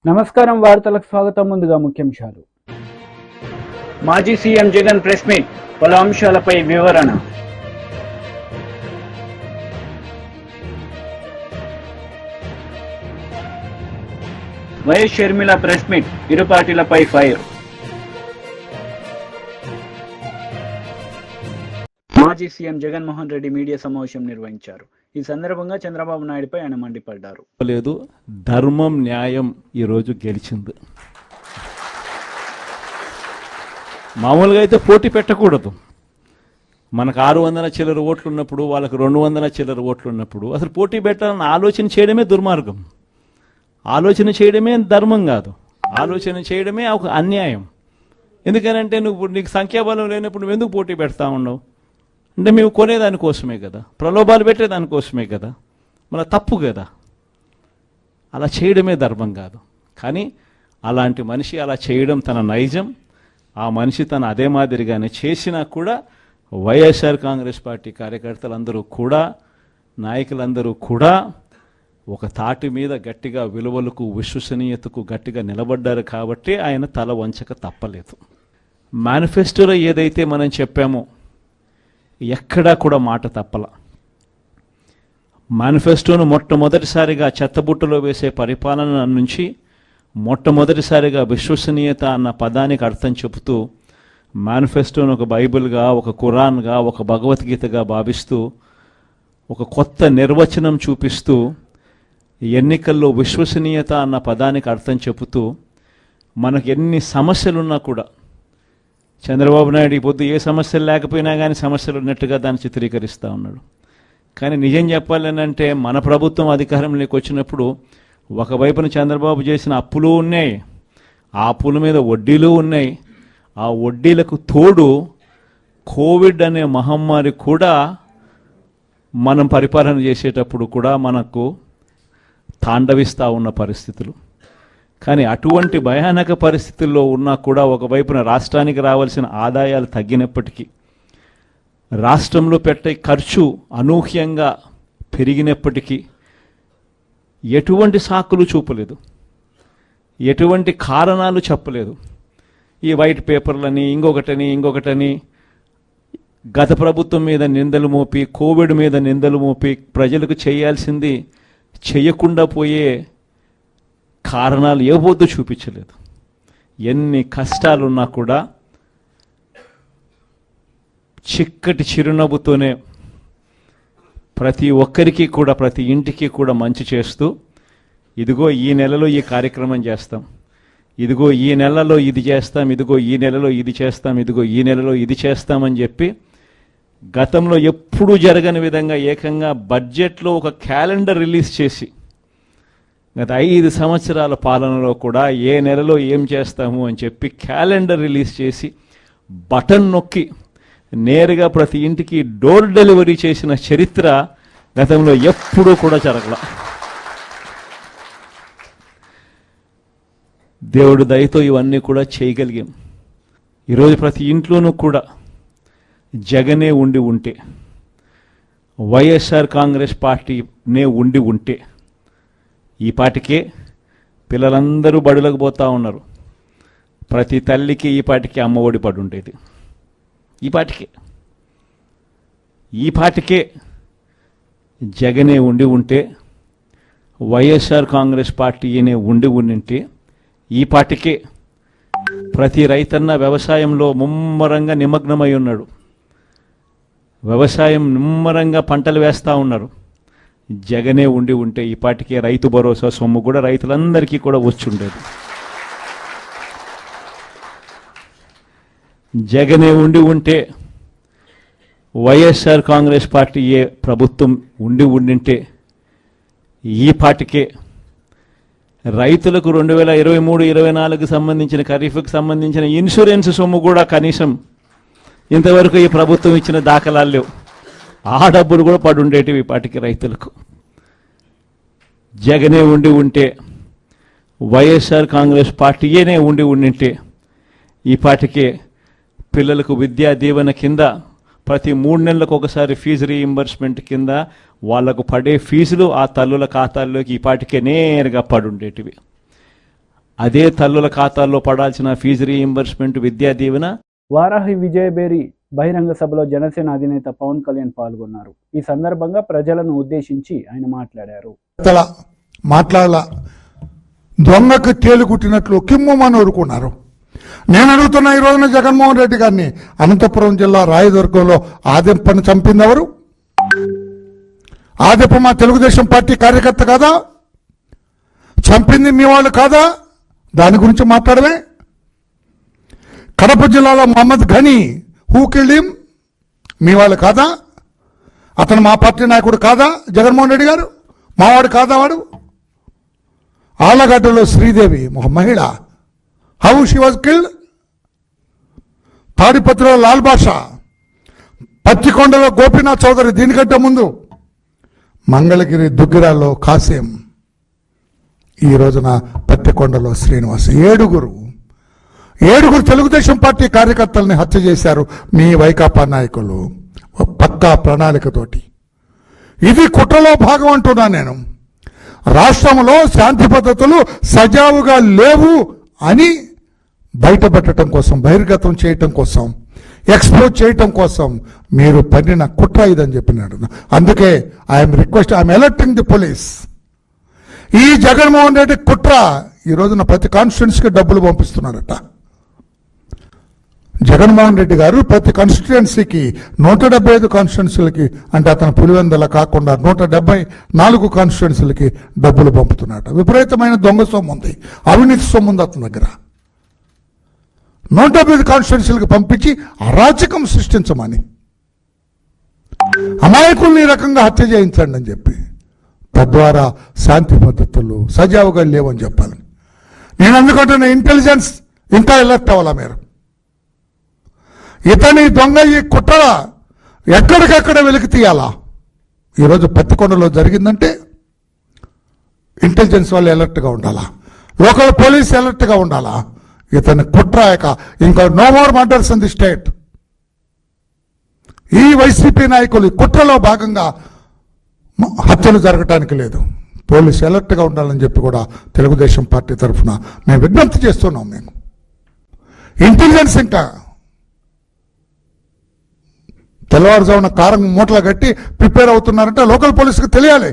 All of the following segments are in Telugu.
నమస్కారం వార్తలకు స్వాగతం. ముందుగా ముఖ్యాంశాలు. మాజీ సీఎం జగన్ ప్రెస్ మీట్, పలు అంశాలపై వివరణ. వైఎస్ షర్మిల ప్రెస్ మీట్, ఇరు పార్టీలపై ఫైర్. మాజీ సీఎం జగన్మోహన్ రెడ్డి మీడియా సమావేశం నిర్వహించారు. ఈ సందర్భంగా చంద్రబాబు నాయుడుపై ఆయన మండిపడ్డారు. లేదు, ధర్మం న్యాయం ఈరోజు గెలిచింది. మామూలుగా అయితే పోటీ పెట్టకూడదు. మనకు 600 చిల్లర ఓట్లు ఉన్నప్పుడు, వాళ్ళకు 200 చిల్లర ఓట్లు ఉన్నప్పుడు అసలు పోటీ పెట్టాలని ఆలోచన చేయడమే దుర్మార్గం. ఆలోచన చేయడమే ధర్మం కాదు, ఆలోచన చేయడమే ఒక అన్యాయం. ఎందుకనంటే నీకు సంఖ్యాబలం లేనప్పుడు నువ్వు ఎందుకు పోటీ పెడతా ఉండవు? అంటే మేము కొనేదానికోసమే కదా, ప్రలోభాలు పెట్టేదానికోసమే కదా, మన తప్పు కదా. అలా చేయడమే ధర్మం కాదు. కానీ అలాంటి మనిషి అలా చేయడం తన నైజం. ఆ మనిషి తన అదే మాదిరిగానే చేసినా కూడా వైఎస్ఆర్ కాంగ్రెస్ పార్టీ కార్యకర్తలందరూ కూడా, నాయకులందరూ కూడా ఒక తాటి మీద గట్టిగా విలువలకు, విశ్వసనీయతకు గట్టిగా నిలబడ్డారు. కాబట్టి ఆయన తల వంచక తప్పలేదు. మేనిఫెస్టోలో ఏదైతే మనం చెప్పామో ఎక్కడా కూడా మాట తప్పల. మేనిఫెస్టోను మొట్టమొదటిసారిగా చెత్తబుట్టలో వేసే పరిపాలన నుంచి మొట్టమొదటిసారిగా విశ్వసనీయత అన్న పదానికి అర్థం చెబుతూ మేనిఫెస్టోను ఒక బైబిల్గా, ఒక ఖురాన్గా, ఒక భగవద్గీతగా భావిస్తూ ఒక కొత్త నిర్వచనం చూపిస్తూ ఎన్నికల్లో విశ్వసనీయత అన్న పదానికి అర్థం చెబుతూ మనకు ఎన్ని సమస్యలున్నా కూడా చంద్రబాబు నాయుడు ఈ పొద్దు ఏ సమస్యలు లేకపోయినా కానీ సమస్యలు ఉన్నట్టుగా దాన్ని చిత్రీకరిస్తూ ఉన్నాడు. కానీ నిజం చెప్పాలనంటే మన ప్రభుత్వం అధికారంలోకి వచ్చినప్పుడు ఒకవైపున చంద్రబాబు చేసిన అప్పులు ఉన్నాయి, ఆ అప్పుల మీద వడ్డీలు ఉన్నాయి. ఆ వడ్డీలకు తోడు కోవిడ్ అనే మహమ్మారి కూడా మనం పరిపాలన చేసేటప్పుడు కూడా మనకు తాండవిస్తూ ఉన్న పరిస్థితులు. కానీ అటువంటి భయానక పరిస్థితుల్లో ఉన్నా కూడా ఒకవైపున రాష్ట్రానికి రావాల్సిన ఆదాయాలు తగ్గినప్పటికీ, రాష్ట్రంలో పెట్టే ఖర్చు అనూహ్యంగా పెరిగినప్పటికీ ఎటువంటి సాకులు చూపలేదు, ఎటువంటి కారణాలు చెప్పలేదు. ఈ వైట్ పేపర్లని, ఇంకొకటని గత ప్రభుత్వం మీద నిందలు మోపి, కోవిడ్ మీద నిందలు మోపి ప్రజలకు చేయాల్సింది చేయకుండా పోయే కారణాలు ఏ పొద్దు చూపించలేదు. ఎన్ని కష్టాలున్నా కూడా చిక్కటి చిరునవ్వుతోనే ప్రతి ఒక్కరికి కూడా, ప్రతి ఇంటికి కూడా మంచి చేస్తూ, ఇదిగో ఈ నెలలో ఈ కార్యక్రమం చేస్తాం, ఇదిగో ఈ నెలలో ఇది చేస్తాం, ఇదిగో ఈ నెలలో ఇది చేస్తాం, ఇదిగో ఈ నెలలో ఇది చేస్తామని చెప్పి గతంలో ఎప్పుడూ జరగని విధంగా ఏకంగా బడ్జెట్లో ఒక క్యాలెండర్ రిలీజ్ చేసి గత 5 సంవత్సరాల పాలనలో కూడా ఏ నెలలో ఏం చేస్తాము అని చెప్పి క్యాలెండర్ రిలీజ్ చేసి బటన్ నొక్కి నేరుగా ప్రతి ఇంటికి డోర్ డెలివరీ చేసిన చరిత్ర గతంలో ఎప్పుడూ కూడా జరగల. దేవుడు దయతో ఇవన్నీ కూడా చేయగలిగాం. ఈరోజు ప్రతి ఇంట్లోనూ కూడా జగనే ఉండి ఉంటే, వైఎస్ఆర్ కాంగ్రెస్ పార్టీనే ఉండి ఉంటే ఈ పాటికే పిల్లలందరూ బడులకు పోతూ ఉన్నారు. ప్రతి తల్లికి ఈ పాటికి అమ్మఒడి పడి ఉండేది. ఈ పాటికే జగనే ఉండి ఉంటే, వైఎస్ఆర్ కాంగ్రెస్ పార్టీనే ఉండి ఉండింటే ఈ పాటికే ప్రతి రైతన్న వ్యవసాయంలో ముమ్మరంగా నిమగ్నమై ఉన్నాడు. వ్యవసాయం ముమ్మరంగా పంటలు వేస్తూ ఉన్నారు. జగనే ఉండి ఉంటే ఈ పాటికే రైతు భరోసా సొమ్ము కూడా రైతులందరికీ కూడా వచ్చి ఉండేది. జగనే ఉండి ఉంటే, వైఎస్ఆర్ కాంగ్రెస్ పార్టీ ఏ ప్రభుత్వం ఉండింటే ఈ పాటికే రైతులకు 2023-24 సంబంధించిన ఖరీఫ్కి సంబంధించిన ఇన్సూరెన్స్ సొమ్ము కూడా కనీసం ఇంతవరకు ఈ ప్రభుత్వం ఇచ్చిన దాఖలాలు లేవు. ఆ డబ్బులు కూడా పడి ఉండేటివి ఈ పాటికి రైతులకు. జగనే ఉండి ఉంటే, వైఎస్ఆర్ కాంగ్రెస్ పార్టీయేనే ఉండింటే ఈ పాటికే పిల్లలకు విద్యా దీవెన కింద ప్రతి 3 నెలలకు ఒకసారి ఫీజు రీయింబర్స్మెంట్ కింద వాళ్లకు పడే ఫీజులు ఆ తల్లుల ఖాతాల్లోకి ఈ పాటికే నేరుగా పడుండేటివి. అదే తల్లుల ఖాతాల్లో పడాల్సిన ఫీజు రీయింబర్స్మెంట్, విద్యా దీవెన. వారాహి విజయబేరి బహిరంగ సభలో జనసేన అధినేత పవన్ కళ్యాణ్ పాల్గొన్నారు. ఈ సందర్భంగా ప్రజలను ఉద్దేశించి ఆయన మాట్లాడారు. మాట్లాడాల దొంగకు తేలు కుట్టినట్లు కిమ్మని ఊరుకున్నారు. నేను అడుగుతున్నా ఈ రోజున జగన్మోహన్ రెడ్డి గారిని, అనంతపురం జిల్లా రాయదుర్గంలో ఆదింపని చంపింది ఎవరు? ఆదింప మా తెలుగుదేశం పార్టీ కార్యకర్త కాదా? చంపింది మీ వాళ్ళు కాదా? దాని గురించి మాట్లాడమే. కడప జిల్లాలో మహమ్మద్ ఘనీ హూ కిల్డ్ హిమ్, మీ వాళ్ళు కాదా? అతను మా పార్టీ నాయకుడు కాదా? జగన్మోహన్ రెడ్డి గారు మావాడు కాదా? వాడు ఆలగడ్డలో శ్రీదేవి ఒక మహిళ, హౌ షీ వాజ్ కిల్డ్. తాడిపత్రిలో లాల్ బాషా, పత్తికొండలో గోపీనాథ్ చౌదరి, దీనికంటే ముందు మంగళగిరి దుగ్గిరాల్లో కాసేం, ఈ రోజున పత్తికొండలో శ్రీనివాస్. ఏడుగురు తెలుగుదేశం పార్టీ కార్యకర్తల్ని హత్య చేశారు మీ వైకాపా నాయకులు పక్కా ప్రణాళికతోటి. ఇది కుట్రలో భాగం అంటున్నా నేను. రాష్ట్రంలో శాంతి పద్ధతులు సజావుగా లేవు అని బయటపెట్టడం కోసం, బహిర్గతం చేయటం కోసం, ఎక్స్పోజ్ చేయటం కోసం మీరు పన్నిన కుట్ర ఇదని చెప్పినాడు. అందుకే ఐఎమ్ అలర్టింగ్ ది పోలీస్. ఈ జగన్మోహన్ రెడ్డి కుట్ర ఈ రోజున ప్రతి కాన్స్టిట్యున్సీకి డబ్బులు పంపిస్తున్నారట. జగన్మోహన్ రెడ్డి గారు ప్రతి కాన్స్టిట్యుయెన్సీకి 175 కాన్స్టిట్యున్సీలకి, అంటే అతను పులివెందల కాకుండా 174 కాన్స్టిట్యున్సీలకి డబ్బులు పంపుతున్నాడు. విపరీతమైన దొంగ సొమ్ము ఉంది, అవినీతి సొమ్ము ఉంది అతని దగ్గర. 175 కాన్స్టిట్యున్సీలకు పంపించి అరాచకం సృష్టించమని, అమాయకుల్ని ఈ రకంగా హత్య చేయించండి అని చెప్పి, తద్వారా శాంతి పద్ధతులు సజావుగా లేవని చెప్పాలి. నేను అందుకంటున్న ఇంటెలిజెన్స్ ఇంకా అలర్ట్ అవ్వాలా మీరు. ఇతని దొంగ ఈ కుట్ర ఎక్కడికక్కడ వెలికి తీయాలా. ఈరోజు పత్తికొండలో జరిగిందంటే ఇంటెలిజెన్స్ వాళ్ళు అలర్ట్గా ఉండాలా, లోకల్ పోలీస్ అలర్ట్గా ఉండాలా. ఇతని కుట్ర ఇంకా no more murders in the state. ఈ వైసీపీ నాయకులు కుట్రలో భాగంగా హత్యలు జరగటానికి లేదు. పోలీసు అలర్ట్గా ఉండాలని చెప్పి కూడా తెలుగుదేశం పార్టీ తరఫున మేము విజ్ఞప్తి చేస్తున్నాం. మేము ఇంటెలిజెన్స్ ఇంకా తెల్లవారుజామున కారం మూటలు కట్టి ప్రిపేర్ అవుతున్నారంటే లోకల్ పోలీసుకు తెలియాలి.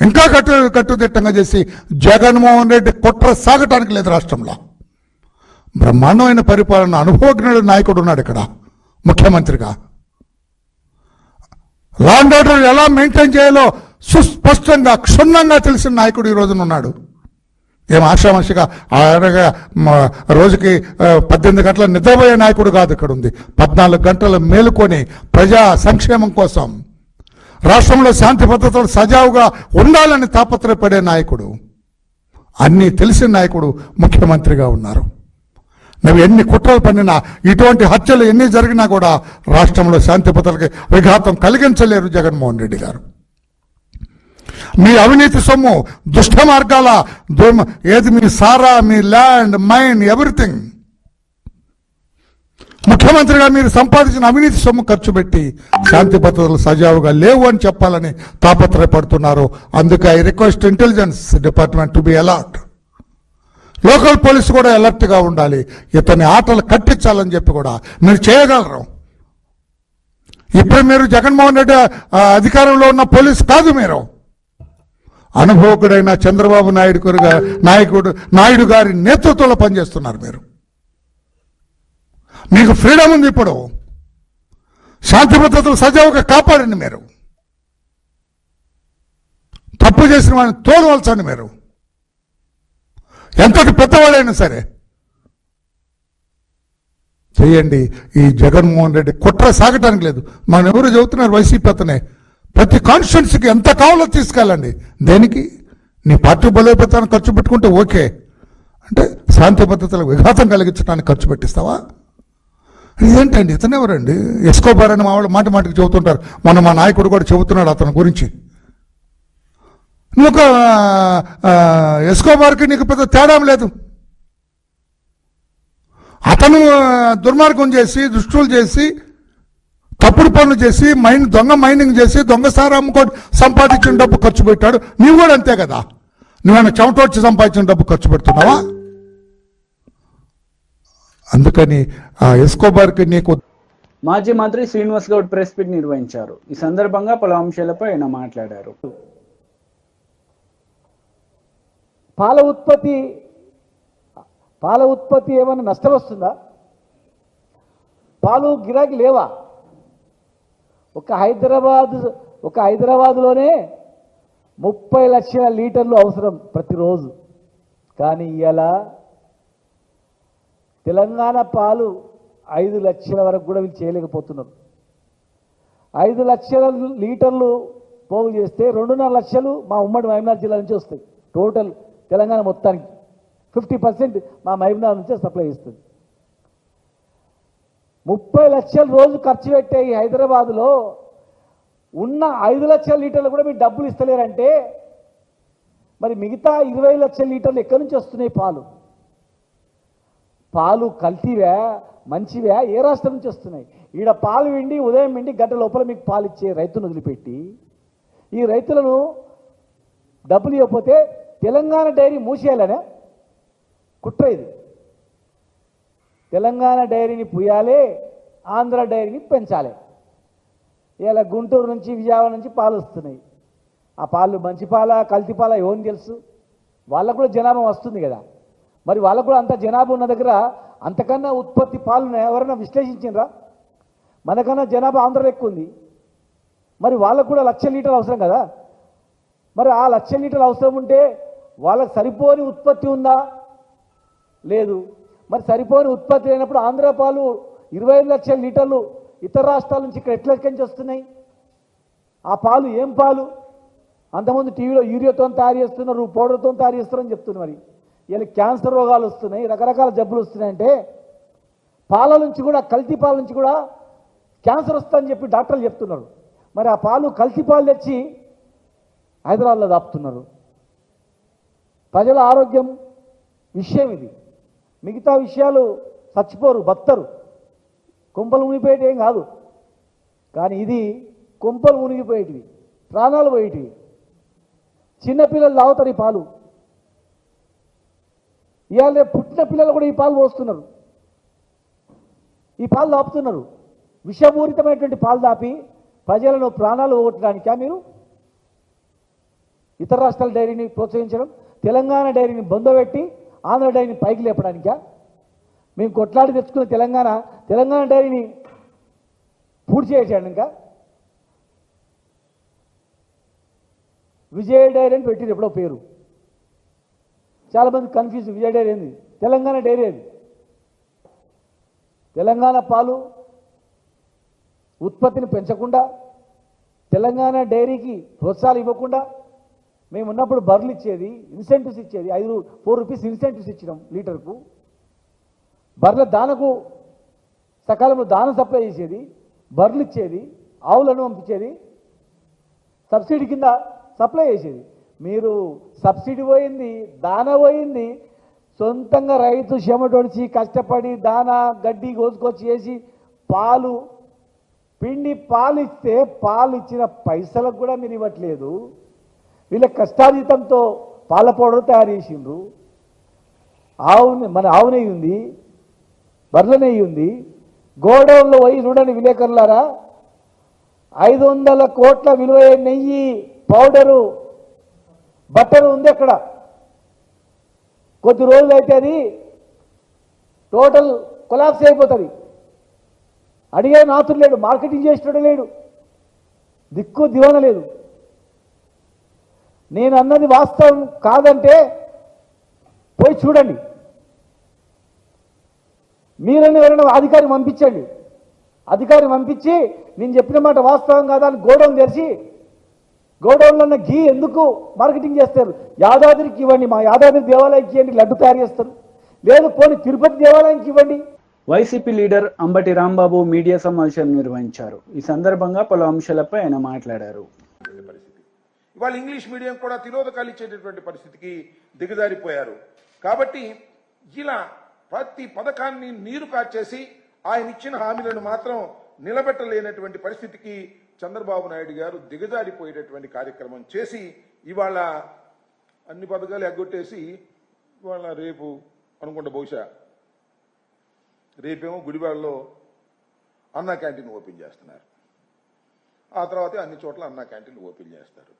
ఇంకా కట్టుదిట్టంగా చేసి జగన్మోహన్ రెడ్డి కుట్ర సాగటానికి లేదు. రాష్ట్రంలో బ్రహ్మాండమైన పరిపాలన, అనుభవజ్ఞుడు నాయకుడు ఉన్నాడు ఇక్కడ ముఖ్యమంత్రిగా. లా అండ్ ఆర్డర్ ఎలా మెయింటైన్ చేయాలో సుస్పష్టంగా క్షుణ్ణంగా తెలిసిన నాయకుడు ఈ రోజున ఉన్నాడు. ఏం ఆషామాషిగా రోజుకి 18 గంటల నిద్రపోయే నాయకుడు కాదు ఇక్కడ ఉంది. 14 గంటలు మేలుకొని ప్రజా సంక్షేమం కోసం, రాష్ట్రంలో శాంతి భద్రతలు సజావుగా ఉండాలని తాపత్రయపడే నాయకుడు, అన్నీ తెలిసిన నాయకుడు ముఖ్యమంత్రిగా ఉన్నారు. నువ్వు ఎన్ని కుట్రలు పన్నినా, ఇటువంటి హత్యలు ఎన్ని జరిగినా కూడా రాష్ట్రంలో శాంతి భద్రతకి విఘాతం కలిగించలేరు జగన్మోహన్ రెడ్డి గారు. మీ అవినీతి సొమ్ము, దుష్ట మార్గాల ఏది, మీ సారా, మీ ల్యాండ్, మైన్, ఎవ్రీథింగ్ ముఖ్యమంత్రిగా మీరు సంపాదించిన అవినీతి సొమ్ము ఖర్చు పెట్టి శాంతి భద్రతలు సజావుగా లేవు అని చెప్పాలని తాపత్రయపడుతున్నారు. అందుకే I request intelligence department to be alert. Local police కూడా అలర్ట్గా ఉండాలి. ఇతని ఆటలు కట్టించాలని చెప్పి కూడా మీరు చేయగలరు. ఇప్పుడు మీరు జగన్మోహన్ రెడ్డి అధికారంలో ఉన్న పోలీసు కాదు, మీరు అనుభవకుడైన చంద్రబాబు నాయుడు గారి నేతృత్వంలో పనిచేస్తున్నారు. మీకు ఫ్రీడమ్ ఉంది. ఇప్పుడు శాంతి భద్రతలు సజావుగా కాపాడండి. మీరు తప్పు చేసిన వాడిని తోలవలసండి. మీరు ఎంతటి పెద్దవాళ్ళైనా సరే చేయండి. ఈ జగన్మోహన్ రెడ్డి కుట్ర సాగటానికి లేదు. మనం ఎవరు చెబుతున్నారు, వైసీపీ అతనే ప్రతి కాన్స్టిట్యున్సీకి ఎంత కావాలో తీసుకెళ్ళండి. దేనికి? నీ పార్టీ బలోపేతానికి ఖర్చు పెట్టుకుంటే ఓకే, అంటే శాంతి భద్రతలకు విఘాతం కలిగించడానికి ఖర్చు పెట్టిస్తావా? ఇదేంటండి? ఇతనెవరండి? ఎస్కోబార్ అని మాటి మాటికి చెబుతుంటారు. మొన్న మా నాయకుడు కూడా చెబుతున్నాడు అతని గురించి. నువ్వు ఒక ఎస్కోబార్కి నీకు పెద్ద తేడా లేదు. అతను దుర్మార్గం చేసి, దుష్టులు చేసి, తప్పుడు పనులు చేసి, దొంగ మైనింగ్ చేసి, దొంగ సారా అమ్ముకొని సంపాదించిన డబ్బు ఖర్చు పెట్టాడు. నీవు కూడా అంతే కదా. నువ్వేమైనా చెమటోడ్చి సంపాదించిన డబ్బు ఖర్చు పెడుతున్నావా? అందుకని ఎస్కోబార్కి నీకు. మాజీ మంత్రి శ్రీనివాస్ గౌడ్ ప్రెస్ మీట్ నిర్వహించారు. ఈ సందర్భంగా పలు అంశాలపై ఆయన మాట్లాడారు. పాల ఉత్పత్తి ఏమైనా నష్టం వస్తుందా? పాలు గిరాకీ లేవా? ఒక హైదరాబాద్లోనే 30 లక్షల లీటర్లు అవసరం ప్రతిరోజు. కానీ ఇలా తెలంగాణ పాలు 5 లక్షల వరకు కూడా వీళ్ళు చేయలేకపోతున్నారు. 5 లక్షల లీటర్లు పోగు చేస్తే 2.5 లక్షలు మా ఉమ్మడి మహబూబ్నగర్ జిల్లా నుంచి వస్తాయి. టోటల్ తెలంగాణ మొత్తానికి 50% మా మహబూబ్నగర్ నుంచే సప్లై ఇస్తుంది. 30 లక్షలు రోజు ఖర్చు పెట్టే ఈ హైదరాబాద్లో ఉన్న 5 లక్షల లీటర్లు కూడా మీరు డబ్బులు ఇస్తలేరంటే మరి మిగతా 20 లక్షల లీటర్లు ఎక్కడి నుంచి వస్తున్నాయి? పాలు కల్తీవా మంచివా? ఏ రాష్ట్రం నుంచి వస్తున్నాయి? ఈడ పాలు విండి ఉదయం విండి గంట లోపల మీకు పాలు ఇచ్చే రైతులను వదిలిపెట్టి ఈ రైతులను డబ్బులు ఇవ్వకపోతే తెలంగాణ డైరీ మూసేయాలనే కుట్ర ఇది. తెలంగాణ డైరీని పుయ్యాలి, ఆంధ్ర డైరీని పెంచాలి. ఇలా గుంటూరు నుంచి విజయవాడ నుంచి పాలు వస్తున్నాయి. ఆ పాలు మంచి పాల కల్తీ పాల ఎవరిని తెలుసు? వాళ్ళకు కూడా జనాభా వస్తుంది కదా. మరి వాళ్ళకు కూడా అంత జనాభా ఉన్న దగ్గర అంతకన్నా ఉత్పత్తి పాలను ఎవరైనా విశ్లేషించినరా? మనకన్నా జనాభా ఆంధ్రలో ఎక్కువ ఉంది. మరి వాళ్ళకు కూడా 1,00,000 లీటర్లు అవసరం కదా. మరి ఆ 1,00,000 లీటర్లు అవసరం ఉంటే వాళ్ళకి సరిపోని ఉత్పత్తి ఉందా? లేదు. మరి సరిపోని ఉత్పత్తి లేనప్పుడు ఆంధ్ర పాలు 25 లక్షల లీటర్లు ఇతర రాష్ట్రాల నుంచి ఇక్కడ ఎట్లా ఎక్కడి నుంచి వస్తున్నాయి? ఆ పాలు ఏం పాలు? అంతకుముందు టీవీలో యూరియాతో తయారు చేస్తున్నారు, పౌడర్తో తయారు చేస్తున్నారని చెప్తున్నారు. మరి ఇలా క్యాన్సర్ రోగాలు వస్తున్నాయి, రకరకాల జబ్బులు వస్తున్నాయంటే పాల నుంచి కూడా, కల్తీ పాల నుంచి కూడా క్యాన్సర్ వస్తుందని చెప్పి డాక్టర్లు చెప్తున్నారు. మరి ఆ పాలు కల్తీ పాలు తెచ్చి హైదరాబాద్లో దాపుతున్నారు. ప్రజల ఆరోగ్యం విషయం ఇది. మిగతా విషయాలు చచ్చిపోరు, బతరు, కొంపలు మునిగిపోయేటి ఏం కాదు. కానీ ఇది కొంపలు మునిగిపోయేటివి, ప్రాణాలు పోయేటివి. చిన్నపిల్లలు తాగుతారు ఈ పాలు. ఇవాళ పుట్టిన పిల్లలు కూడా ఈ పాలు పోస్తున్నారు, ఈ పాలు దాపుతున్నారు. విషపూరితమైనటువంటి పాలు దాపి ప్రజలను ప్రాణాలు పోగొట్టడానికా మీరు ఇతర రాష్ట్రాల డైరీని ప్రోత్సహించడం? తెలంగాణ డైరీని బొందబెట్టి ఆంధ్ర డైరీని పైకి లేపడానికా? మేము కొట్లాడి తెచ్చుకున్న తెలంగాణ డైరీని పూర్తి చేసేయండి. ఇంకా విజయ డైరీ అని పెట్టింది ఎప్పుడో పేరు. చాలామంది కన్ఫ్యూజ్, విజయ డైరీ ఏంది? తెలంగాణ డైరీ అది. తెలంగాణ పాలు ఉత్పత్తిని పెంచకుండా, తెలంగాణ డైరీకి ప్రోత్సాహాలు ఇవ్వకుండా, మేము ఉన్నప్పుడు బర్రెలు ఇచ్చేది, ఇన్సెంటివ్స్ ఇచ్చేది, 4 రూపీస్ ఇన్సెంటివ్స్ ఇచ్చినాం లీటర్కు. బర్రెల దానకు సకాలంలో దానం సప్లై చేసేది, బర్రెలు ఇచ్చేది, ఆవులను పంపించేది, సబ్సిడీ కింద సప్లై చేసేది. మీరు సబ్సిడీ పోయింది, దాన పోయింది, సొంతంగా రైతు చెమటొడిచి కష్టపడి దాన గడ్డి కోసుకొచ్చి వేసి పాలు పిండి పాలు ఇస్తే పాలు ఇచ్చిన పైసలకు కూడా మీరు ఇవ్వట్లేదు. వీళ్ళ కష్టార్జితంతో పాల పౌడర్ తయారు చేసిండ్రు. ఆవు నెయ్యి ఉంది, బర్రెల నెయ్యి ఉంది. గోడౌన్లో పోయి చూడండి విలేకరులారా, 500 కోట్ల విలువ నెయ్యి, పౌడరు, బట్టరు ఉంది అక్కడ. కొద్ది రోజులు అయితే అది టోటల్ కొలాప్స్ అయిపోతుంది. అడిగే నాతుడు లేడు, మార్కెటింగ్ చేసేటోడు లేడు, దిక్కు దివాన లేదు. నేను అన్నది వాస్తవం కాదంటే పోయి చూడండి. మీరని ఎవరైనా అధికారిని పంపించండి. అధికారిని పంపించి నేను చెప్పిన మాట వాస్తవం కాదా అని గోడౌన్ తెరిచి, గోడౌన్లో ఉన్న ఘీ ఎందుకు మార్కెటింగ్ చేస్తారు? యాదాద్రికి ఇవ్వండి, మా యాదాద్రి దేవాలయానికి ఇవ్వండి, లడ్డు తయారు చేస్తారు. లేదు పోనీ తిరుపతి దేవాలయానికి ఇవ్వండి. YCP leader Ambati Rambabu media సమావేశం నిర్వహించారు. ఈ సందర్భంగా పలు అంశాలపై ఆయన మాట్లాడారు. ఇవాళ ఇంగ్లీష్ మీడియం కూడా తిరోధకాలు ఇచ్చేటటువంటి పరిస్థితికి దిగజారిపోయారు. కాబట్టి ఇలా ప్రతి పథకాన్ని నీరు కార్చేసి ఆయన ఇచ్చిన హామీలను మాత్రం నిలబెట్టలేనటువంటి పరిస్థితికి చంద్రబాబు నాయుడు గారు దిగజారిపోయేటటువంటి కార్యక్రమం చేసి ఇవాళ అన్ని పథకాలు ఎగ్గొట్టేసి వాళ్ళ రేపు అనుకుంటా బహుశా రేపేమో గుడివాడలో అన్నా క్యాంటీన్ ఓపెన్ చేస్తున్నారు. ఆ తర్వాత అన్ని చోట్ల అన్నా క్యాంటీన్లు ఓపెన్ చేస్తారు.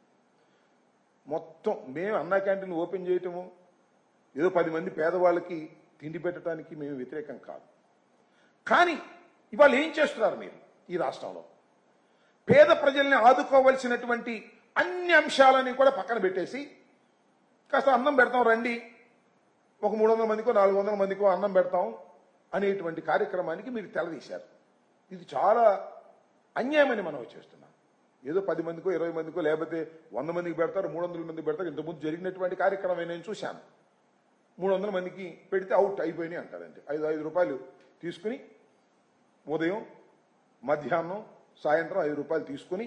మొత్తం మేము అన్నా క్యాంటీన్ ఓపెన్ చేయటము ఏదో 10 మంది పేదవాళ్ళకి తిండి పెట్టడానికి మేము వ్యతిరేకం కాదు. కానీ ఇవాళ ఏం చేస్తున్నారు మీరు ఈ రాష్ట్రంలో? పేద ప్రజల్ని ఆదుకోవలసినటువంటి అన్ని అంశాలని కూడా పక్కన పెట్టేసి కాస్త అన్నం పెడతాం రండి, ఒక 300 మందికో 400 మందికో అన్నం పెడతాం అనేటువంటి కార్యక్రమానికి మీరు తెలదీశారు. ఇది చాలా అన్యాయమని మనం చేస్తున్నాం. ఏదో 10 మందికో 20 మందికో లేకపోతే 100 మందికి పెడతారు, 300 మందికి పెడతారు. ఇంతకుముందు జరిగినటువంటి కార్యక్రమం నేను చూశాను. 300 మందికి పెడితే అవుట్ అయిపోయినాయి అంటారంటే 5 రూపాయలు తీసుకుని ఉదయం మధ్యాహ్నం సాయంత్రం 5 రూపాయలు తీసుకుని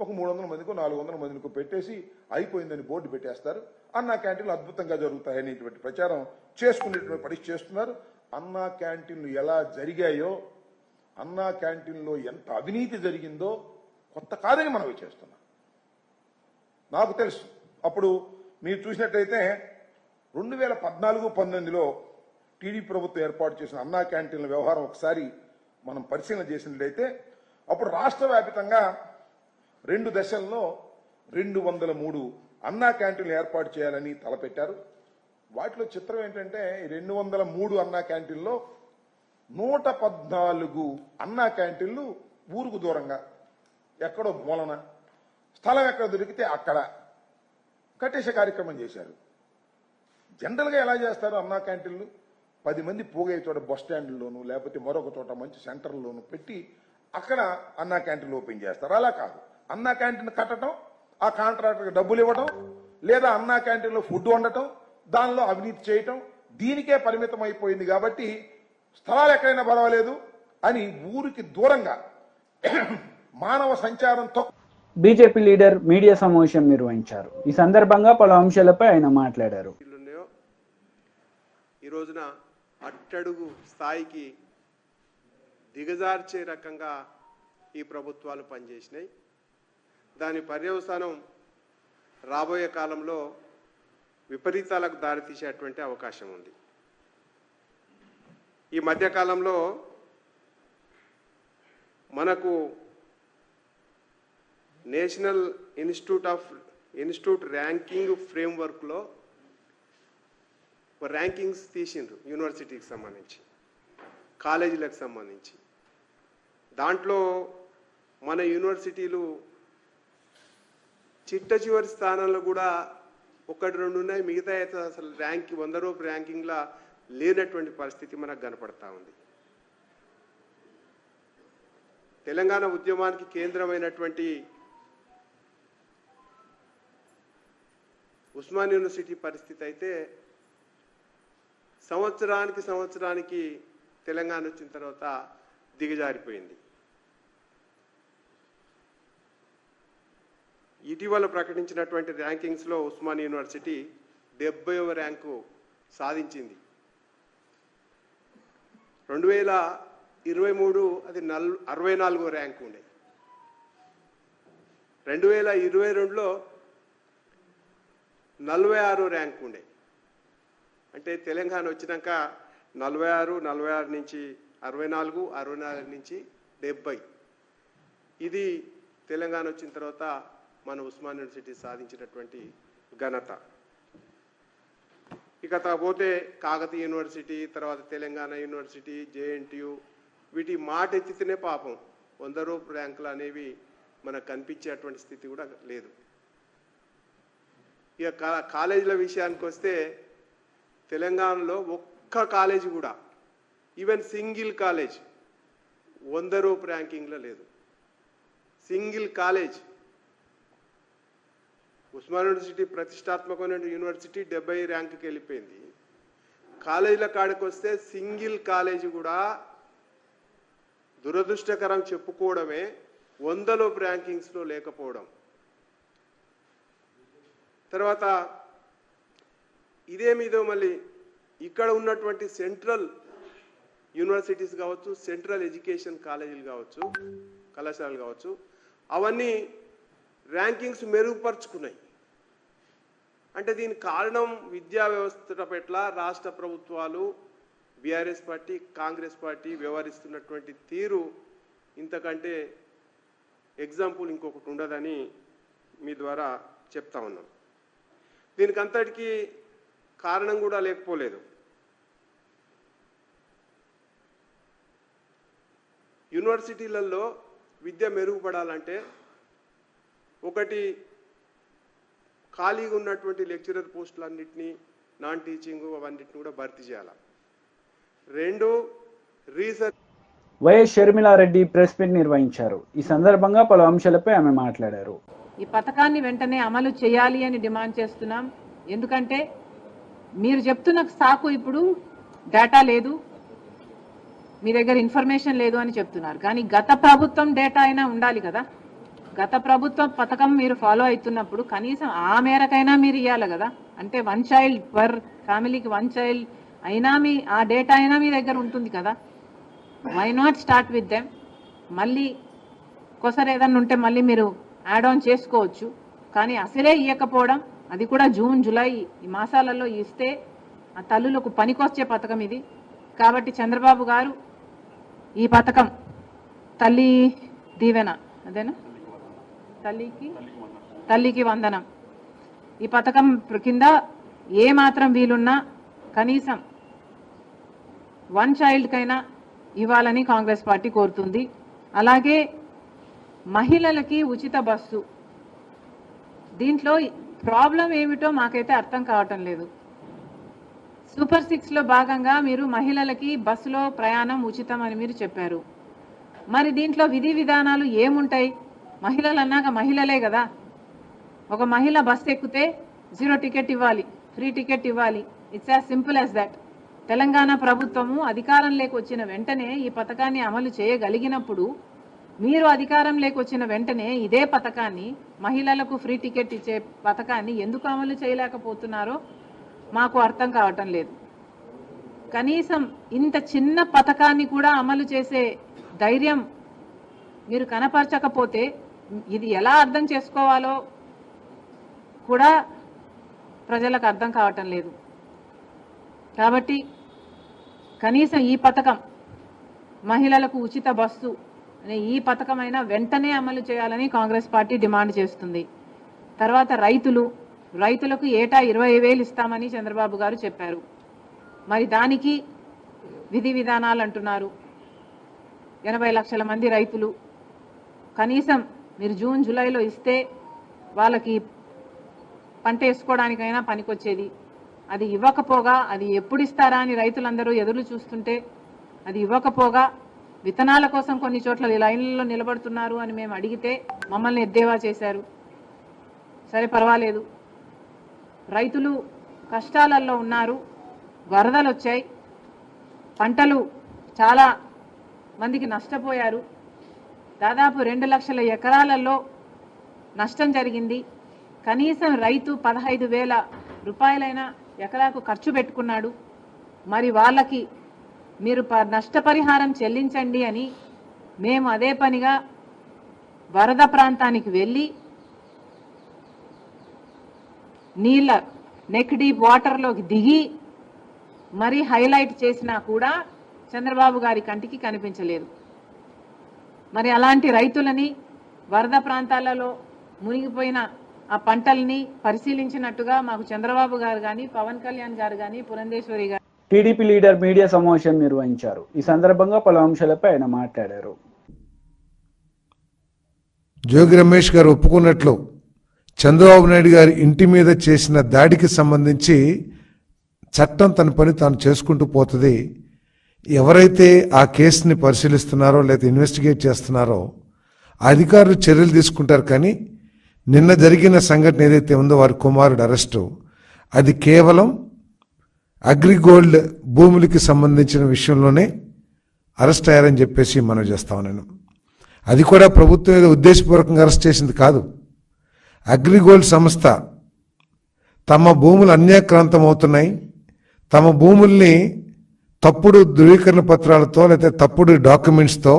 ఒక 300 మందికో 400 మందికో పెట్టేసి అయిపోయిందని బోర్డు పెట్టేస్తారు. అన్నా క్యాంటీన్లు అద్భుతంగా జరుగుతాయనేటువంటి ప్రచారం చేసుకునేటువంటి పరిస్థితి చేస్తున్నారు. అన్నా క్యాంటీన్లు ఎలా జరిగాయో, అన్నా క్యాంటీన్లో ఎంత అవినీతి జరిగిందో కొత్త కాదని మనం చేస్తున్నాం. నాకు తెలుసు. అప్పుడు మీరు చూసినట్టయితే 2014-19లో టీడీపీ ప్రభుత్వం ఏర్పాటు చేసిన అన్నా క్యాంటీన్ల వ్యవహారం ఒకసారి మనం పరిశీలన చేసినట్లయితే అప్పుడు రాష్ట్ర వ్యాప్తంగా 2 దశల్లో 203 అన్నా క్యాంటీన్లు ఏర్పాటు చేయాలని తలపెట్టారు. వాటిలో చిత్రం ఏంటంటే 203 అన్నా క్యాంటీన్లో 114 అన్నా క్యాంటీన్లు ఊరుకు దూరంగా ఎక్కడో మూలన స్థలం ఎక్కడ దొరికితే అక్కడ కట్టేసే కార్యక్రమం చేశారు. జనరల్గా ఎలా చేస్తారు అన్నా క్యాంటీన్లు? 10 మంది పోగే చోట బస్ స్టాండ్లోను లేకపోతే మరొక చోట మంచి సెంటర్లోను పెట్టి అక్కడ అన్నా క్యాంటీన్లు ఓపెన్ చేస్తారు. అలా కాదు, అన్నా క్యాంటీన్ కట్టడం, ఆ కాంట్రాక్టర్కి డబ్బులు ఇవ్వడం, లేదా అన్నా క్యాంటీన్లో ఫుడ్ వండటం, దానిలో అవినీతి చేయటం, దీనికే పరిమితం అయిపోయింది. కాబట్టి స్థలాలు ఎక్కడైనా పర్వాలేదు అని ఊరికి దూరంగా మానవ సంచారంతో బీజేపీ లీడర్ మీడియా సమావేశం నిర్వహించారు. ఈ సందర్భంగా పలు అంశాలపై ఆయన మాట్లాడారు. ఈ రోజున అట్టడుగు స్థాయికి దిగజార్చే రకంగా ఈ ప్రభుత్వాలు పనిచేసినాయి. దాని పర్యవసానం రాబోయే కాలంలో విపరీతాలకు దారితీసేటువంటి అవకాశం ఉంది. ఈ మధ్యకాలంలో మనకు నేషనల్ ఇన్స్టిట్యూట్ ర్యాంకింగ్ ఫ్రేమ్వర్క్లో ర్యాంకింగ్స్ తీసిండ్రు యూనివర్సిటీకి సంబంధించి, కాలేజీలకు సంబంధించి. దాంట్లో మన యూనివర్సిటీలు చిట్ట చివరి స్థానంలో కూడా 1-2 ఉన్నాయి. మిగతా అయితే అసలు 100 రూపు ర్యాంకింగ్లా లేనటువంటి పరిస్థితి మనకు కనపడతా ఉంది. తెలంగాణ ఉద్యమానికి కేంద్రమైనటువంటి ఉస్మాన్ యూనివర్సిటీ పరిస్థితి అయితే సంవత్సరానికి తెలంగాణ వచ్చిన తర్వాత దిగజారిపోయింది. ఇటీవల ప్రకటించినటువంటి ర్యాంకింగ్స్లో ఉస్మాన్ యూనివర్సిటీ 70వ ర్యాంకు సాధించింది. 2023 అది 64వ ర్యాంకు ఉండే. 2022లో 46వ ర్యాంకు ఉండే. అంటే తెలంగాణ వచ్చినాక 46 నుంచి 64, 64 నుంచి 70. ఇది తెలంగాణ వచ్చిన తర్వాత మన ఉస్మాన్ యూనివర్సిటీ సాధించినటువంటి ఘనత. ఇక పోతే కాకతీయ యూనివర్సిటీ, తర్వాత తెలంగాణ యూనివర్సిటీ, జేఎన్టీయు, వీటి మాట ఎత్తితేనే పాపం 100 రూపు ర్యాంకులు అనేవి మనకు కనిపించేటువంటి స్థితి కూడా లేదు. ఇక కాలేజీల విషయానికి వస్తే తెలంగాణలో ఒక్క కాలేజీ కూడా, ఈవెన్ సింగిల్ కాలేజ్ 100 రూపు ర్యాంకింగ్లో లేదు. Single college. ఉస్మాన్ యూనివర్సిటీ ప్రతిష్టాత్మకమైన యూనివర్సిటీ 70 ర్యాంకుకి వెళ్ళిపోయింది. కాలేజీల కాడికి వస్తే సింగిల్ కాలేజీ కూడా దురదృష్టకరం చెప్పుకోవడమే 100 లోపు ర్యాంకింగ్స్లో లేకపోవడం. తర్వాత ఇదే మీద మళ్ళీ ఇక్కడ ఉన్నటువంటి సెంట్రల్ యూనివర్సిటీస్ కావచ్చు, సెంట్రల్ ఎడ్యుకేషన్ కాలేజీలు కావచ్చు, కళాశాలలు కావచ్చు, అవన్నీ ర్యాంకింగ్స్ మెరుగుపరుచుకున్నాయి. అంటే దీనికి కారణం విద్యా వ్యవస్థ పట్ల రాష్ట్ర ప్రభుత్వాలు, బీఆర్ఎస్ పార్టీ, కాంగ్రెస్ పార్టీ వ్యవహరిస్తున్నటువంటి తీరు ఇంతకంటే ఎగ్జాంపుల్ ఇంకొకటి ఉండదని మీ ద్వారా చెప్తా ఉన్నాం. దీనికి అంతటికీ కారణం కూడా లేకపోలేదు. యూనివర్సిటీలలో విద్య మెరుగుపడాలంటే ఒకటి ఖాళీగా ఉన్నటువంటి లెక్చరర్ పోస్టులన్నింటినీ, నాన్ టీచింగ్ అవన్నిటిని కూడా భర్తీ చేయాలి. రెండు, research. YS Sharmila Reddy press meet నిర్వహించారు. ఈ సందర్భంగా పలు అంశాలపై ఆమె మాట్లాడారు. ఈ పథకాన్ని వెంటనే అమలు చేయాలి అని డిమాండ్ చేస్తున్నాం. ఎందుకంటే మీరు చెప్తున్న సాకు ఇప్పుడు డేటా లేదు, మీ దగ్గర ఇన్ఫర్మేషన్ లేదు అని చెప్తున్నారు. కానీ గత ప్రభుత్వం డేటా అయినా ఉండాలి కదా. గత ప్రభుత్వం పథకం మీరు ఫాలో అవుతున్నప్పుడు కనీసం ఆ మేరకైనా మీరు ఇవ్వాలి కదా. అంటే 1 చైల్డ్ పర్ ఫ్యామిలీకి 1 చైల్డ్ అయినా ఆ డేటా అయినా మీ దగ్గర ఉంటుంది కదా. Why not start with them? మళ్ళీ కొసరు ఏదన్నా ఉంటే మళ్ళీ మీరు యాడ్ ఆన్ చేసుకోవచ్చు. కానీ అసలే ఇవ్వకపోవడం, అది కూడా జూన్, జూలై ఈ మాసాలలో ఇస్తే ఆ తల్లులకు పనికొచ్చే పథకం ఇది. కాబట్టి చంద్రబాబు గారు ఈ పథకం తల్లి దీవెన, అదేనా, తల్లికి వందనం, ఈ పథకం కింద ఏ మాత్రం వీలున్నా కనీసం 1 చైల్డ్కైనా ఇవ్వాలని కాంగ్రెస్ పార్టీ కోరుతుంది. అలాగే మహిళలకి ఉచిత బస్సు, దీంట్లో ప్రాబ్లం ఏమిటో మాకైతే అర్థం కావటం లేదు. సూపర్ 6లో భాగంగా మీరు మహిళలకి బస్సులో ప్రయాణం ఉచితం అని మీరు చెప్పారు. మరి దీంట్లో విధి విధానాలు ఏముంటాయి? మహిళలు అన్నాక మహిళలే కదా. ఒక మహిళ బస్సు ఎక్కితే 0 టికెట్ ఇవ్వాలి, ఫ్రీ టికెట్ ఇవ్వాలి. It's as simple as that. Telangana ప్రభుత్వము అధికారంలోకి వచ్చిన వెంటనే ఈ పథకాన్ని అమలు చేయగలిగినప్పుడు మీరు అధికారంలోకి వచ్చిన వెంటనే ఇదే పథకాన్ని, మహిళలకు ఫ్రీ టికెట్ ఇచ్చే పథకాన్ని ఎందుకు అమలు చేయలేకపోతున్నారో మాకు అర్థం కావటం లేదు. కనీసం ఇంత చిన్న పథకాన్ని కూడా అమలు చేసే ధైర్యం మీరు కనపరచకపోతే ఇది ఎలా అర్థం చేసుకోవాలో కూడా ప్రజలకు అర్థం కావటం లేదు. కాబట్టి కనీసం ఈ పథకం, మహిళలకు ఉచిత బస్సు అనే ఈ పథకమైనా వెంటనే అమలు చేయాలని కాంగ్రెస్ పార్టీ డిమాండ్ చేస్తుంది. తర్వాత రైతులకు ఏటా 20,000 ఇస్తామని చంద్రబాబు గారు చెప్పారు. మరి దానికి విధి విధానాలు అంటున్నారు. 80 లక్షల మంది రైతులు, కనీసం మీరు జూన్, జూలైలో ఇస్తే వాళ్ళకి పంట వేసుకోవడానికైనా పనికొచ్చేది. అది ఇవ్వకపోగా, అది ఎప్పుడు ఇస్తారా అని రైతులందరూ ఎదురు చూస్తుంటే అది ఇవ్వకపోగా విత్తనాల కోసం కొన్ని చోట్ల లైన్లలో నిలబడుతున్నారు అని మేము అడిగితే మమ్మల్ని ఎద్దేవా చేశారు. సరే పర్వాలేదు, రైతులు కష్టాలలో ఉన్నారు, వరదలు వచ్చాయి, పంటలు చాలా మందికి నష్టపోయారు. దాదాపు 2 లక్షల ఎకరాలలో నష్టం జరిగింది. కనీసం రైతు 15,000 రూపాయలైనా ఎకరాకు ఖర్చు పెట్టుకున్నాడు. మరి వాళ్ళకి మీరు నష్టపరిహారం చెల్లించండి అని మేము అదే పనిగా వరద ప్రాంతానికి వెళ్ళి నీళ్ళ నెక్ డీప్ వాటర్లోకి దిగి మరీ హైలైట్ చేసినా కూడా చంద్రబాబు గారి కంటికి కనిపించలేదు. మరి అలాంటి రైతులని, వరద ప్రాంతాలలో మునిగిపోయిన ఆ పంటల్ని పరిశీలించినట్టుగా మాకు చంద్రబాబు గారు కానీ, పవన్ కళ్యాణ్ గారు కానీ, పురంధేశ్వరి గారు. టీడీపీ లీడర్ మీడియా సమావేశం నిర్వహించారు. ఈ సందర్భంగా పలు అంశాలపై ఆయన మాట్లాడారు. జోగి రమేష్ గారు ఒప్పుకున్నట్లు చంద్రబాబు నాయుడు గారి ఇంటి మీద చేసిన దాడికి సంబంధించి చట్టం తన పని తాను చేసుకుంటూ పోతుంది. ఎవరైతే ఆ కేసుని పరిశీలిస్తున్నారో లేదా ఇన్వెస్టిగేట్ చేస్తున్నారో అధికారులు చర్యలు తీసుకుంటారు. కానీ నిన్న జరిగిన సంఘటన ఏదైతే ఉందో వారి కుమారుడు అరెస్టు, అది కేవలం అగ్రిగోల్డ్ భూములకి సంబంధించిన విషయంలోనే అరెస్ట్ అయ్యారని చెప్పేసి మనం చేస్తా ఉన్నాను. అది కూడా ప్రభుత్వం ఏదో ఉద్దేశపూర్వకంగా అరెస్ట్ చేసింది కాదు. అగ్రిగోల్డ్ సంస్థ తమ భూములు అన్యాక్రాంతం అవుతున్నాయి, తమ భూముల్ని తప్పుడు ధృవీకరణ పత్రాలతో లేదా తప్పుడు డాక్యుమెంట్స్తో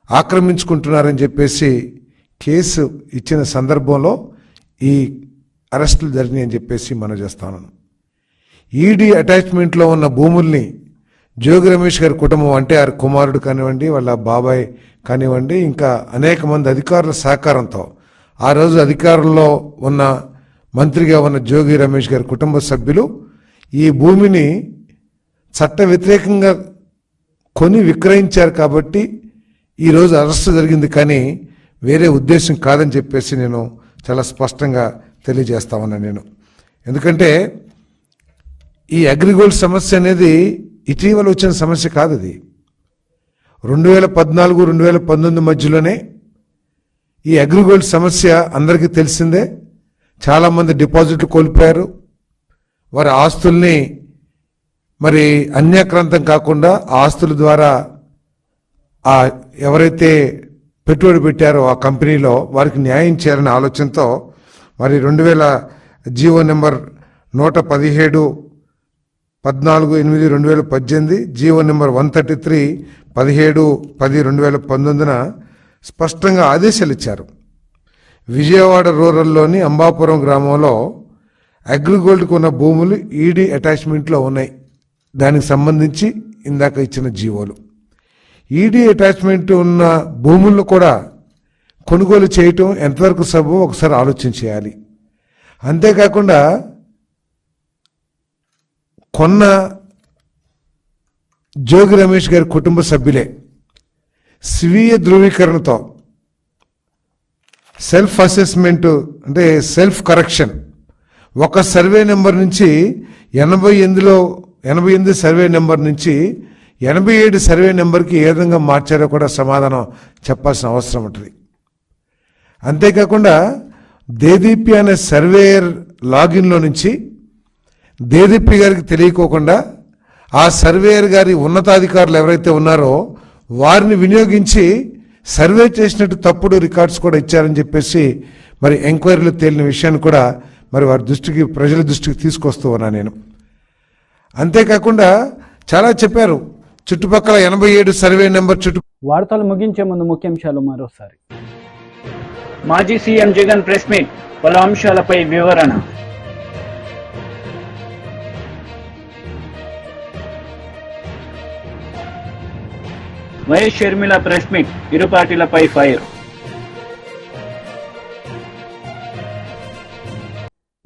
ఆక్రమించుకుంటున్నారని చెప్పేసి కేసు ఇచ్చిన సందర్భంలో ఈ అరెస్టులు జరిగినాయి అని చెప్పేసి మనం చేస్తాను. ఈడీ అటాచ్మెంట్లో ఉన్న భూముల్ని జోగి రమేష్ గారి కుటుంబం అంటే వారి కుమారుడు కానివ్వండి, వాళ్ళ బాబాయ్ కానివ్వండి, ఇంకా అనేక మంది అధికారుల సహకారంతో ఆ రోజు అధికారంలో ఉన్న మంత్రిగా ఉన్న జోగి రమేష్ గారి కుటుంబ సభ్యులు ఈ భూమిని చట్ట వ్యతిరేకంగా కొని విక్రయించారు కాబట్టి ఈరోజు అరెస్టు జరిగింది, కానీ వేరే ఉద్దేశం కాదని చెప్పేసి నేను చాలా స్పష్టంగా తెలియజేస్తా ఉన్నాను నేను. ఎందుకంటే ఈ అగ్రిగోల్డ్ సమస్య అనేది ఇటీవల వచ్చిన సమస్య కాదు. అది 2014-2019 మధ్యలోనే ఈ అగ్రిగోల్డ్ సమస్య అందరికీ తెలిసిందే. చాలామంది డిపాజిట్లు కోల్పోయారు. వారి ఆస్తుల్ని మరి అన్యాక్రాంతం కాకుండా ఆస్తుల ద్వారా ఎవరైతే పెట్టుబడి పెట్టారో ఆ కంపెనీలో వారికి న్యాయం చేయాలనే ఆలోచనతో మరి 2000 జీవో నెంబర్ 117/14/8/2018 జీవో నెంబర్ 133 17/10/2019 స్పష్టంగా ఆదేశాలు ఇచ్చారు. విజయవాడ రూరల్లోని అంబాపురం గ్రామంలో అగ్రిగోల్డ్కు ఉన్న భూములు ఈడీ అటాచ్మెంట్లో ఉన్నాయి. దానికి సంబంధించి ఇందాక ఇచ్చిన జీవోలు ఈడీ అటాచ్మెంట్ ఉన్న భూములను కూడా కొనుగోలు చేయటం ఎంతవరకు సబబో ఒకసారి ఆలోచన చేయాలి. అంతేకాకుండా కొన్న జోగి రమేష్ గారి కుటుంబ సభ్యులే స్వీయ ధృవీకరణతో సెల్ఫ్ అసెస్మెంట్ అంటే సెల్ఫ్ కరెక్షన్ ఒక సర్వే నెంబర్ నుంచి 88 సర్వే నెంబర్ నుంచి 87 సర్వే నెంబర్కి ఏ విధంగా మార్చారో కూడా సమాధానం చెప్పాల్సిన అవసరం ఉంటుంది. అంతేకాకుండా దేదీపి అనే సర్వేయర్ లాగిన్లో నుంచి దేదీపి గారికి తెలియకోకుండా ఆ సర్వేయర్ గారి ఉన్నతాధికారులు ఎవరైతే ఉన్నారో వారిని వినియోగించి సర్వే చేసినట్టు తప్పుడు రికార్డ్స్ కూడా ఇచ్చారని చెప్పేసి మరి ఎంక్వైరీలో తేలిన విషయాన్ని కూడా మరి వారి దృష్టికి ప్రజల దృష్టికి తీసుకొస్తూ ఉన్నా నేను. అంతేకాకుండా చాలా చెప్పారు. చుట్టుపక్కల 87 సర్వే నెంబర్ వార్తలు ముగించే ముందు ముఖ్యాంశాలు మరోసారి. మాజీ సీఎం జగన్ ప్రెస్ మీట్, పలు అంశాలపై వివరణ. వైఎస్ షర్మిల ప్రెస్ మీట్, ఇరు పార్టీలపై ఫైర్.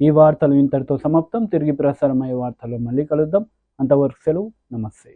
ఈ వార్తలు ఇంతటితో సమాప్తం. తిరిగి ప్రసారమయ్యే వార్తల్లో మళ్ళీ కలుద్దాం. అంతవరకు సెలవు. నమస్తే.